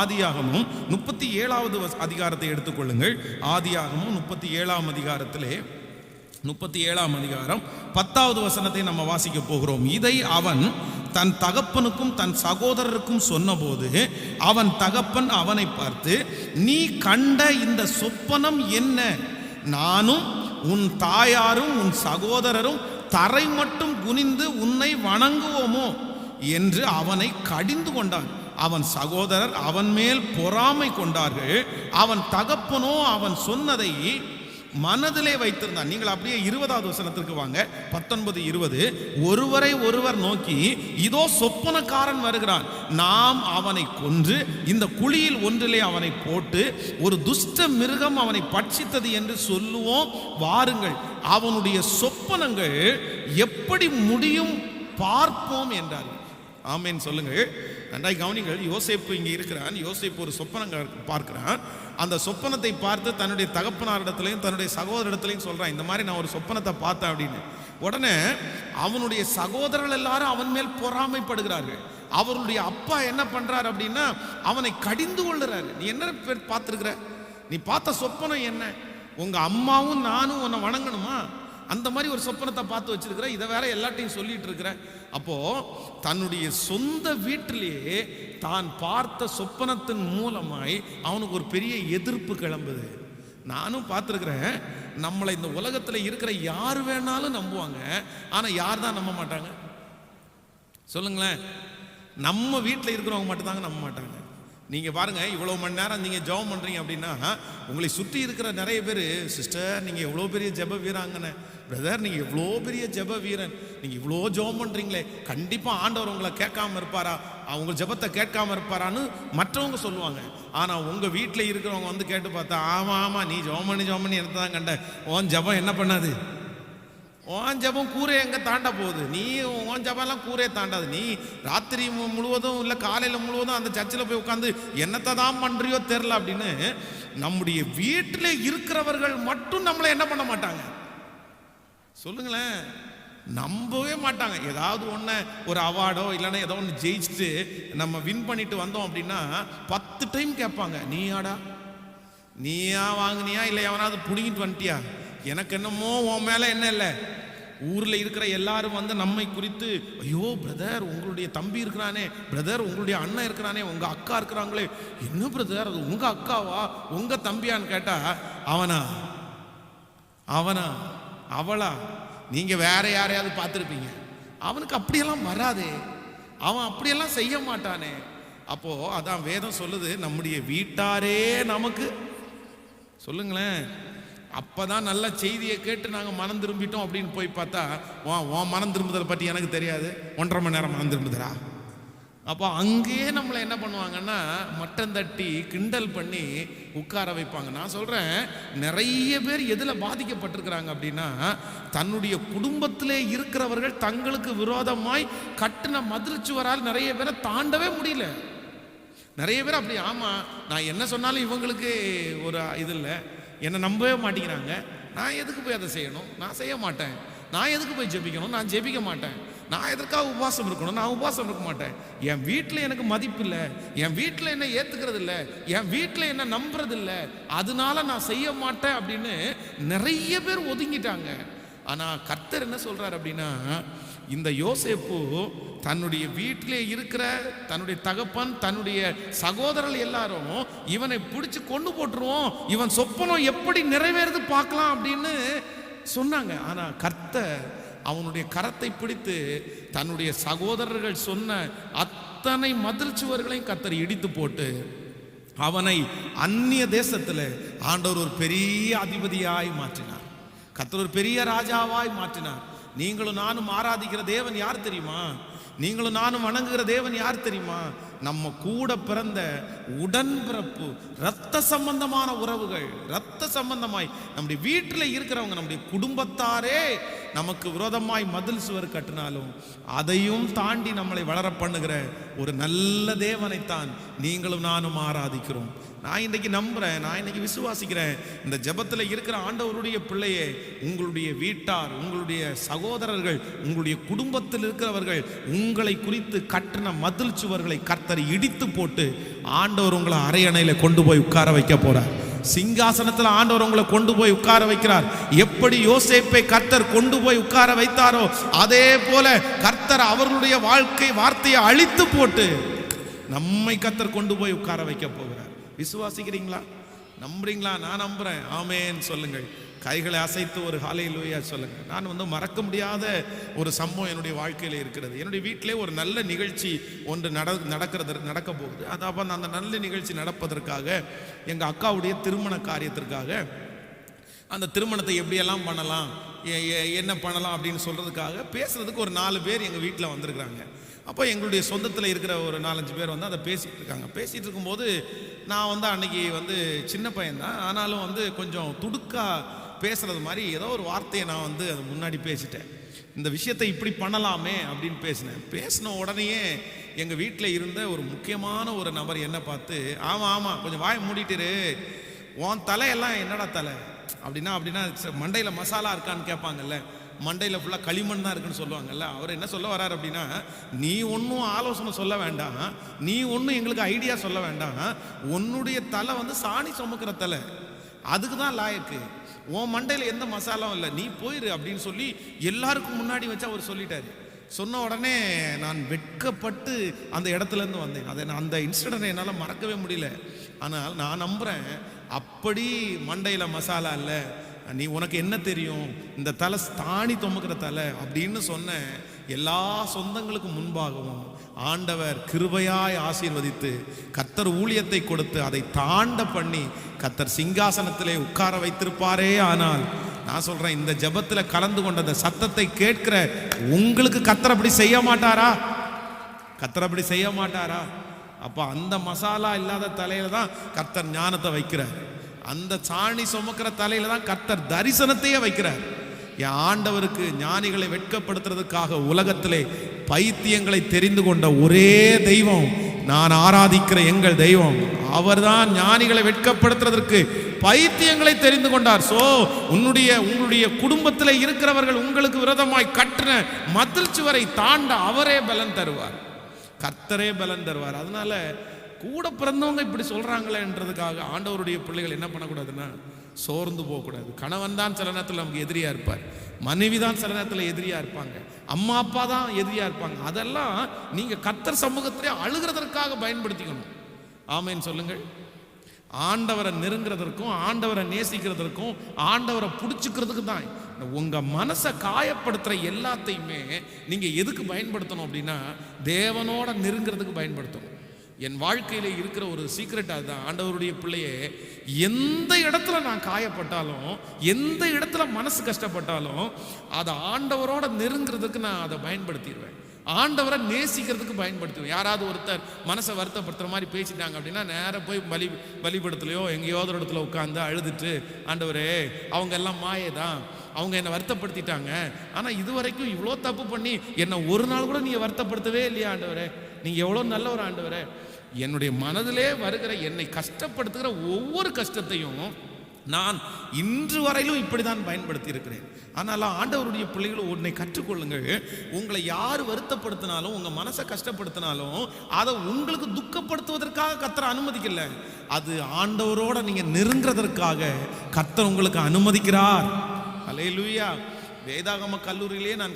ஆதியாகமும் 37வது அதிகாரத்தை எடுத்துக்கொள்ளுங்கள். ஆதியாகமும் 37ஆம் அதிகாரத்திலே 37ஆம் அதிகாரம் 10வது வசனத்தை நம்ம வாசிக்க போகிறோம். இதை அவன் தன் தகப்பனுக்கும் தன் சகோதரருக்கும் சொன்னபோது அவன் தகப்பன் அவனை பார்த்து, நீ கண்ட இந்த சொப்பனம் என்ன? நானும் உன் தாயாரும் உன் சகோதரரும் தரை மட்டும் குனிந்து உன்னை வணங்குவோமோ என்று அவனை கடிந்து கொண்டான். அவன் சகோதரர் அவன் மேல் பொறாமை கொண்டார்கள். அவன் தகப்பனோ அவன் சொன்னதை மனதிலே வைத்திருந்தான். நீங்கள் அப்படியே 20வது வசனத்திற்கு வாங்க. 19:20. ஒருவரை ஒருவர் நோக்கி, இதோ சொப்பனக்காரன் வருகிறான், நாம் அவனை கொன்று இந்த குழியில் ஒன்றிலே அவனை போட்டு ஒரு துஷ்ட மிருகம் அவனை பட்சித்தது என்று சொல்லுவோம், வாருங்கள், அவனுடைய சொப்பனங்கள் எப்படி முடியும் பார்ப்போம் என்றார். ஆமேன் சொல்லுங்கள். நன்றாய் கவனிங்கள். யோசேப்பு இங்கே இருக்கிறான். யோசேப்பு ஒரு சொப்பனம் பார்க்கிறான். அந்த சொப்பனத்தை பார்த்து தன்னுடைய தகப்பனாரிடத்திலையும் தன்னுடைய சகோதரிடத்திலையும் சொல்றான், இந்த மாதிரி நான் ஒரு சொப்பனத்தை பார்த்தேன் அப்படின்னு. உடனே அவனுடைய சகோதரர்கள் எல்லாரும் அவன் மேல் பொறாமைப்படுகிறார்கள். அவருடைய அப்பா என்ன பண்றாரு அப்படின்னா அவனை கடிந்து கொள்ளுறாரு. நீ என்ன பேர் பார்த்துருக்கிற? நீ பார்த்த சொப்பனம் என்ன? உங்க அம்மாவும் நானும் உன்னை வணங்கணுமா? அந்த மாதிரி ஒரு சொப்பனத்தை பார்த்து வச்சிருக்கிற, இதை வேற எல்லாத்தையும் சொல்லிட்டு இருக்கிற. அப்போ தன்னுடைய சொந்த வீட்டிலேயே தான் பார்த்த சொப்பனத்தின் மூலமாய் அவனுக்கு ஒரு பெரிய எதிர்ப்பு கிளம்புது. நானும் பார்த்துருக்கிறேன். நம்மளை இந்த உலகத்தில் இருக்கிற யார் வேணாலும் நம்புவாங்க, ஆனால் யார் தான் நம்ப மாட்டாங்க சொல்லுங்களேன்? நம்ம வீட்டில் இருக்கிறவங்க மட்டும்தாங்க நம்ப மாட்டாங்க. நீங்கள் பாருங்கள், இவ்வளோ மணி நேரம் நீங்கள் ஜெபம் பண்ணுறீங்க அப்படின்னா உங்களை சுற்றி இருக்கிற நிறைய பேர், சிஸ்டர் நீங்கள் எவ்வளோ பெரிய ஜெப வீராங்கன்னு, பிரதர் நீங்கள் எவ்வளோ பெரிய ஜெப வீரன், நீங்கள் இவ்வளோ ஜெபம் பண்ணுறீங்களே, கண்டிப்பாக ஆண்டவர் உங்களை கேட்காம இருப்பாரா, அவங்க ஜெபத்தை கேட்காம இருப்பாரான்னு மற்றவங்க சொல்லுவாங்க. ஆனால் உங்கள் வீட்டில் இருக்கிறவங்க வந்து கேட்டு பார்த்தா, ஆமாம் ஆமாம் நீ ஜெபம் பண்ணி எனக்கு தான் கண்ட, உன் ஜெபம் என்ன பண்ணாது, உன் ஜெபம் கூரை எங்கே தாண்ட போகுது, நீ உன் ஜெபம்லாம் கூரையை தாண்டாது, நீ ராத்திரி முழுவதும் இல்லை காலையில் முழுவதும் அந்த சர்ச்சில் போய் உட்காந்து என்னத்தை தான் பண்ணுறியோ தெரில அப்படின்னு நம்முடைய வீட்டில் இருக்கிறவர்கள் மட்டும் நம்மளை என்ன பண்ண மாட்டாங்க சொல்லுங்களேன்? நம்பவே மாட்டாங்க. ஏதாவது ஒன்று ஒரு அவார்டோ இல்லைன்னா ஏதோ ஒன்று ஜெயிச்சுட்டு நம்ம வின் பண்ணிட்டு வந்தோம் அப்படின்னா 10 டைம் கேட்பாங்க, நீயா வாங்கினியா இல்லை எவனாவது பிடிங்கிட்டு வந்துட்டியா, எனக்கு என்னமோ உன் மேலே என்ன இல்லை. ஊரில் இருக்கிற எல்லாரும் வந்து நம்மை குறித்து, ஐயோ பிரதர் உங்களுடைய தம்பி இருக்கிறானே, பிரதர் உங்களுடைய அண்ணன் இருக்கிறானே, உங்கள் அக்கா இருக்கிறாங்களே, என்ன பிரதர் அது உங்கள் அக்காவா உங்கள் தம்பியான்னு கேட்டால் அவனா அவளா நீங்கள் வேற யாரையாவது பார்த்துருப்பீங்க. அவனுக்கு அப்படியெல்லாம் வராதே, அவன் அப்படியெல்லாம் செய்ய மாட்டானே. அப்போ அதான் வேதம் சொல்லுது, நம்முடைய வீட்டாரே நமக்கு சொல்லுங்களேன். அப்பதான் நல்ல செய்தியை கேட்டு நாங்கள் மனம் திரும்பிட்டோம் அப்படின்னு போய் பார்த்தா, உன் மனம் திரும்புதலை பற்றி எனக்கு தெரியாது, 1.5 மணி நேரம் மனம் திரும்புதரா. அப்போ அங்கேயே நம்மளை என்ன பண்ணுவாங்கன்னா மட்டம் தட்டி கிண்டல் பண்ணி உட்கார வைப்பாங்க. நான் சொல்கிறேன், நிறைய பேர் எதில் பாதிக்கப்பட்டிருக்கிறாங்க அப்படின்னா, தன்னுடைய குடும்பத்திலே இருக்கிறவர்கள் தங்களுக்கு விரோதமாய் கட்டின மதில் சுவரால் நிறைய பேரை தாண்டவே முடியல. நிறைய பேர் அப்படி, ஆமாம் நான் என்ன சொன்னாலும் இவங்களுக்கு ஒரு இது இல்லை, என்னை நம்பவே மாட்டேங்கிறாங்க, நான் எதுக்கு போய் அதை செய்யணும், நான் செய்ய மாட்டேன், நான் எதுக்கு போய் ஜெபிக்கணும், நான் ஜெபிக்க மாட்டேன், நான் எதற்காக உபவாசம் இருக்கணும், நான் உபவாசம் இருக்க மாட்டேன், என் வீட்டில் எனக்கு மதிப்பு இல்லை, என் வீட்டில் என்ன ஏற்றுக்கிறது இல்லை, என் வீட்டில் என்ன நம்புறது இல்லை, அதனால நான் செய்ய மாட்டேன் அப்படின்னு நிறைய பேர் ஒதுங்கிட்டாங்க. ஆனால் கர்த்தர் என்ன சொல்றார் அப்படின்னா, இந்த யோசேப்பு தன்னுடைய வீட்டிலே இருக்கிற தன்னுடைய தகப்பன் தன்னுடைய சகோதரர்கள் எல்லாரும் இவனை பிடிச்சு கொண்டு போட்டுருவோம், இவன் சொப்பனம் எப்படி நிறைவேறது பார்க்கலாம் அப்படின்னு சொன்னாங்க. ஆனா கர்த்தர் அவனுடைய கரத்தை பிடித்து தன்னுடைய சகோதரர்கள் சொன்ன அத்தனை மதில் சுவர்களையும் கர்த்தர் இடித்து போட்டு அவனை அந்நிய தேசத்தில் ஆண்டவர் ஒரு பெரிய அதிபதியாய் மாற்றினார். கர்த்தர் ஒரு பெரிய ராஜாவாய் மாற்றினார். நீங்களும் நானும் ஆராதிக்கிற தேவன் யார் தெரியுமா? நீங்களும் நானும் வணங்குகிற தேவன் யார் தெரியுமா? நம்ம கூட பிறந்த உடன்பிறப்பு, இரத்த சம்பந்தமான உறவுகள். இரத்த சம்பந்தமாய் நம்முடைய வீட்டில் இருக்கிறவங்க, நம்முடைய குடும்பத்தாரே நமக்கு விரோதமாய் மதில் சுவர் கட்டினாலும் அதையும் தாண்டி நம்மளை வளர பண்ணுகிற ஒரு நல்ல தேவனைத்தான் நீங்களும் நானும் ஆராதிக்கிறோம். நான் இன்னைக்கு நம்புறேன், நான் இன்னைக்கு விசுவாசிக்கிறேன், இந்த ஜெபத்தில் இருக்கிற ஆண்டவருடைய பிள்ளையே, உங்களுடைய வீட்டார், உங்களுடைய சகோதரர்கள், உங்களுடைய குடும்பத்தில் இருக்கிறவர்கள் உங்களை குறித்து கட்டின மதில் சுவர்களை கர்த்தர் இடித்து போட்டு ஆண்டவர் உங்களை அரையணையில கொண்டு போய் உட்கார வைக்க போறார். சிங்காசனத்தில் ஆண்டவர் உங்களை கொண்டு போய் உட்கார வைக்கிறார். எப்படி யோசேப்பை கர்த்தர் கொண்டு போய் உட்கார வைத்தாரோ அதே போல கர்த்தர் அவர்களுடைய வார்த்தையை அழித்து போட்டு நம்மை கர்த்தர் கொண்டு போய் உட்கார வைக்க போகிறார். விசுவாசிக்கிறீங்களா? நம்புறீங்களா? நான் நம்புறேன். ஆமென் சொல்லுங்கள். கைகளை அசைத்து ஒரு ஹல்லேலூயா சொல்லுங்க. நான் மறக்க முடியாத ஒரு சம்பவம் என்னுடைய வாழ்க்கையில் இருக்கிறது. என்னுடைய வீட்டிலே ஒரு நல்ல நிகழ்ச்சி ஒன்று நடக்க போகுது. அதாவது அந்த நல்ல நிகழ்ச்சி நடப்பதற்காக எங்கள் அக்காவுடைய திருமண காரியத்திற்காக அந்த திருமணத்தை எப்படியெல்லாம் பண்ணலாம், என்ன பண்ணலாம் அப்படின்னு சொல்றதுக்காக பேசுறதுக்கு ஒரு 4 பேர் எங்கள் வீட்டில் வந்திருக்கிறாங்க. அப்போ எங்களுடைய சொந்தத்தில் இருக்கிற ஒரு 4-5 பேர் அதை பேசிகிட்டு இருக்காங்க. பேசிகிட்டு இருக்கும்போது நான் அன்னைக்கு சின்ன பையன்தான், ஆனாலும் கொஞ்சம் துடுக்கா பேசுறது மாதிரி ஏதோ ஒரு வார்த்தையை நான் அது முன்னாடி பேசிட்டேன். இந்த விஷயத்தை இப்படி பண்ணலாமே அப்படின்னு பேசின உடனேயே எங்கள் வீட்டில் இருந்த ஒரு முக்கியமான ஒரு நபர் என்ன பார்த்து, ஆமாம் கொஞ்சம் வாய் மூடிட்டுரு, உன் தலையெல்லாம் என்னடா தலை அப்படின்னா மண்டையில் மசாலா இருக்கான்னு கேட்பாங்கல்ல, மண்டையில் ஃபுல்லாக களிமண் தான் இருக்குன்னு சொல்லுவாங்கல்ல. அவர் என்ன சொல்ல வர்றார் அப்படின்னா, நீ ஒன்றும் ஆலோசனை சொல்ல வேண்டாம், நீ ஒன்றும் எங்களுக்கு ஐடியா சொல்ல வேண்டாம், உன்னுடைய தலை சாணி சுமக்கிற தலை, அதுக்கு தான் லாயக்கு, உன் மண்டையில் எந்த மசாலாவும் இல்லை, நீ போயிரு அப்படின்னு சொல்லி எல்லாருக்கும் முன்னாடி வச்சு அவர் சொல்லிட்டாரு. சொன்ன உடனே நான் வெட்கப்பட்டு அந்த இடத்துலேருந்து வந்தேன். அதை அந்த இன்சிடென்ட் என்னால் மறக்கவே முடியல. ஆனால் நான் நம்புகிறேன், அப்படி மண்டையில் மசாலா இல்லை, நீ உனக்கு என்ன தெரியும், இந்த தலை தாணி தொமுக்கிற தலை அப்படின்னு சொன்ன எல்லா சொந்தங்களுக்கும் முன்பாகவும் ஆண்டவர் கிருபையாய் ஆசீர்வதித்து கர்த்தர் ஊழியத்தை கொடுத்து அதை தாண்ட பண்ணி கர்த்தர் சிங்காசனத்திலே உட்கார வைத்திருப்பாரே. ஆனால் நான் சொல்றேன், இந்த ஜெபத்தில் கலந்து கொண்ட அந்த சத்தத்தை கேட்கிற உங்களுக்கு கர்த்தர் அப்படி செய்ய மாட்டாரா? கர்த்தர் அப்படி செய்ய மாட்டாரா? அப்ப அந்த மசாலா இல்லாத தலையில தான் கர்த்தர் ஞானத்தை வைக்கிறார். அந்த சாணி சுமக்கிற தலையில தான் கர்த்தர் தரிசனத்தையே வைக்கிறார். என் ஆண்டவருக்கு ஞானிகளை வெட்கப்படுத்துறதுக்காக உலகத்திலே பைத்தியங்களை தெரிந்து கொண்ட ஒரே தெய்வம் நான் ஆராதிக்கிற எங்கள் தெய்வம். அவர்தான் ஞானிகளை வெட்கப்படுத்துறதற்கு பைத்தியங்களை தெரிந்து கொண்டார். சோ உங்களுடைய குடும்பத்தில் இருக்கிறவர்கள் உங்களுக்கு விரோதமாய் கட்டின மதில் சுவரை தாண்ட அவரே பலன் தருவார், கர்த்தரே பலன் தருவார். அதனால கூட பிறந்தவங்க இப்படி சொல்றாங்களேன்றதுக்காக ஆண்டவருடைய பிள்ளைகள் என்ன பண்ணக்கூடாதுன்னா சோர்ந்து போகக்கூடாது. கணவன் தான் சில நேரத்தில் நமக்கு எதிரியா இருப்பார், மனைவி தான் சில நேரத்தில் எதிரியா இருப்பாங்க, அம்மா அப்பா தான் எதிரியா இருப்பாங்க. அதெல்லாம் நீங்க கர்த்தர் சமூகத்திலே அழுகிறதற்காக பயன்படுத்திக்கணும். ஆமென் சொல்லுங்கள். ஆண்டவரை நெருங்கிறதற்கும் ஆண்டவரை நேசிக்கிறதற்கும் ஆண்டவரை பிடிச்சிக்கிறதுக்கு தான். உங்க மனசை காயப்படுத்துற எல்லாத்தையுமே நீங்க எதுக்கு பயன்படுத்தணும் அப்படின்னா தேவனோட நெருங்கிறதுக்கு பயன்படுத்தணும். என் வாழ்க்கையில இருக்கிற ஒரு சீக்ரெட் அதுதான். ஆண்டவருடைய பிள்ளையே, எந்த இடத்துல நான் காயப்பட்டாலும் எந்த இடத்துல மனசு கஷ்டப்பட்டாலும் அதை ஆண்டவரோட நெருங்கிறதுக்கு நான் அதை பயன்படுத்திடுவேன், ஆண்டவரை நேசிக்கிறதுக்கு பயன்படுத்துவேன். யாராவது ஒருத்தர் மனசை வருத்தப்படுத்துற மாதிரி பேசிட்டாங்க அப்படின்னா நேராக போய் பலிபடத்துலையோ எங்கேயோ ஒரு இடத்துல உட்காந்து அழுதுட்டு, ஆண்டவரே அவங்க எல்லாம் மாயதான், அவங்க என்னை வருத்தப்படுத்திட்டாங்க, ஆனால் இது வரைக்கும் இவ்வளோ தப்பு பண்ணி என்னை ஒரு நாள் கூட நீங்கள் வருத்தப்படுத்தவே இல்லையா ஆண்டவரே, நீங்கள் எவ்வளோ நல்ல ஒரு ஆண்டவரே. என்னுடைய மனதிலே வருகிற என்னை கஷ்டப்படுத்துகிற ஒவ்வொரு கஷ்டத்தையும் நான் இன்று வரையிலும் இப்படிதான் பயன்படுத்தி இருக்கிறேன். ஆனால் ஆண்டவருடைய பிள்ளைகள் ஒன்றை கற்றுக்கொள்ளுங்கள், உங்களை யார் வருத்தப்படுத்தினாலும் உங்க மனசை கஷ்டப்படுத்தினாலும் அதை உங்களுக்கு துக்கப்படுத்துவதற்காக கர்த்தர் அனுமதிக்கல, அது ஆண்டவரோட நீங்க நெருங்கிறதற்காக கர்த்தர் உங்களுக்கு அனுமதிக்கிறார். அல்லேலூயா. வேதாகம கல்லூரியிலே நான்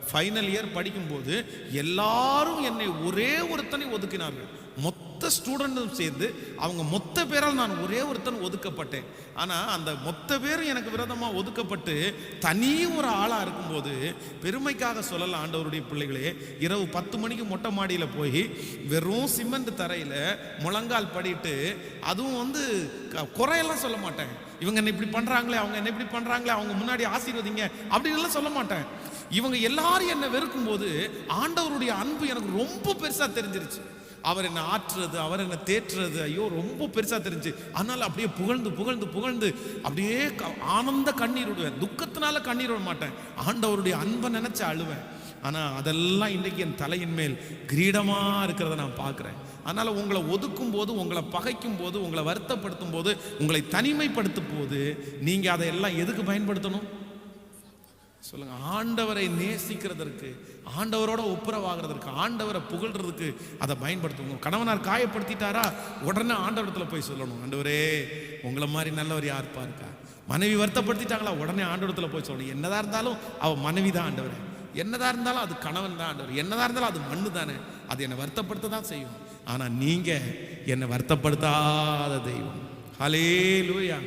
ஃபைனல் இயர் படிக்கும்போது எல்லாரும் என்னை ஒரே ஒருத்தனை ஒதுக்கினார்கள். மொத்த ஸ்டூடெண்ட்டும் சேர்ந்து அவங்க மொத்த பேரால் நான் ஒரே ஒருத்தன் ஒதுக்கப்பட்டேன். ஆனால் அந்த மொத்த பேரும் எனக்கு விரோதமாக ஒதுக்கப்பட்டு தனி ஒரு ஆளாக இருக்கும்போது பெருமைக்காக சொல்லலாம் ஆண்டவருடைய பிள்ளைகளே, இரவு 10 மணிக்கு மொட்டை மாடியில் போய் வெறும் சிமெண்ட் தரையில் முழங்கால் படிட்டு, அதுவும் குறையெல்லாம் சொல்ல மாட்டேன், இவங்க என்ன இப்படி பண்ணுறாங்களே அவங்க என்ன இப்படி பண்ணுறாங்களே அவங்க முன்னாடி ஆசீர்வதிங்க அப்படின்னு எல்லாம் சொல்ல மாட்டேன். இவங்க எல்லாரும் என்னை வெறுக்கும் போது ஆண்டவருடைய அன்பு எனக்கு ரொம்ப பெருசாக தெரிஞ்சிருச்சு. அவர் என்னை ஆற்றுறது, அவர் என்னை தேற்றுறது, ஐயோ ரொம்ப பெருசாக தெரிஞ்சு. அதனால அப்படியே புகழ்ந்து புகழ்ந்து புகழ்ந்து அப்படியே ஆனந்த கண்ணீர் விடுவேன். துக்கத்தினால கண்ணீர் விட மாட்டேன், ஆண்டவருடைய அன்பை நினைச்சு அழுவேன். ஆனால் அதெல்லாம் இன்றைக்கி என் தலையின் மேல் கிரீடமாக இருக்கிறத நான் பார்க்குறேன். அதனால் உங்களை ஒதுக்கும் போது, உங்களை பகைக்கும் போது, உங்களை வருத்தப்படுத்தும் போது, உங்களை தனிமைப்படுத்தும் போது நீங்கள் அதையெல்லாம் எதுக்கு பயன்படுத்தணும்? சொல்லுங்க. ஆண்டவரை நேசிக்கிறதற்கு, ஆண்டவரோட ஒப்புரவாகிறதற்கு, ஆண்டவரை புகழ்றதுக்கு அதை பயன்படுத்துவோம். கணவனார் காயப்படுத்திட்டாரா, உடனே ஆண்டவரத்துல போய் சொல்லணும், ஆண்டவரே உங்களை மாதிரி நல்லவர் யாருப்பா இருக்கா. மனைவி வருத்தப்படுத்திட்டாங்களா, உடனே ஆண்டவரத்துல போய் சொல்லணும். என்னதான் இருந்தாலும் அவ மனைவி தான் ஆண்டவர், என்னதான் இருந்தாலும் அது கணவன் தான் ஆண்டவர், என்னதான் இருந்தாலும் அது மண்ணு தானே, அது என்னை வருத்தப்படுத்த தான் செய்யும். ஆனா நீங்க என்னை வருத்தப்படுத்தாத தெய்வம். ஹல்லேலூயா.